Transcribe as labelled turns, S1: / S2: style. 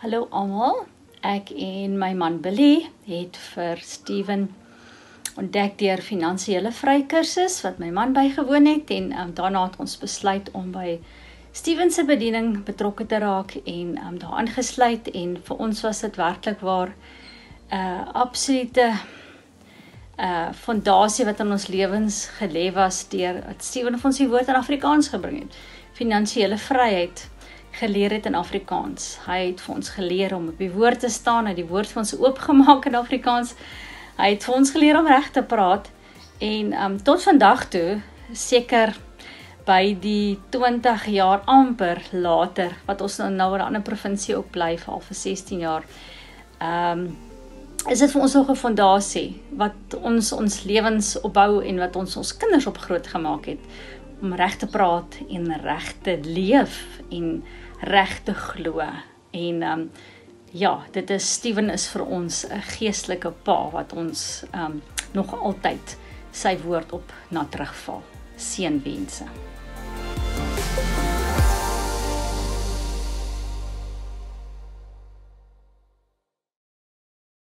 S1: Hallo almal, ek en my man Billy het vir Steven ontdek deur finansiële vrykursus wat my man bygewoon het en daarna het ons besluit om by Steven se bediening betrokke te raak en daar aangesluit en vir ons was dit werklik waar absolute fondasie wat in ons lewens gelê was deur Steven ons die woord in Afrikaans gebring het. Finansiële vryheid geleer het in Afrikaans. Hy het vir ons geleer om op die woord te staan, hy het die woord vir ons oopgemaak in Afrikaans. Hy het vir ons geleer om reg te praat en tot vandag toe, seker by die 20 jaar amper later, wat ons nou in 'n ander provinsie ook bly al vir 16 jaar, is dit vir ons nog 'n fondasie wat ons lewens opbou en wat ons kinders op groot gemaak het om reg te praat en reg te leef en reg te glo. En ja, Steven is vir ons 'n geestelike pa wat ons nog altyd sy woord op na terugval. Seënwense.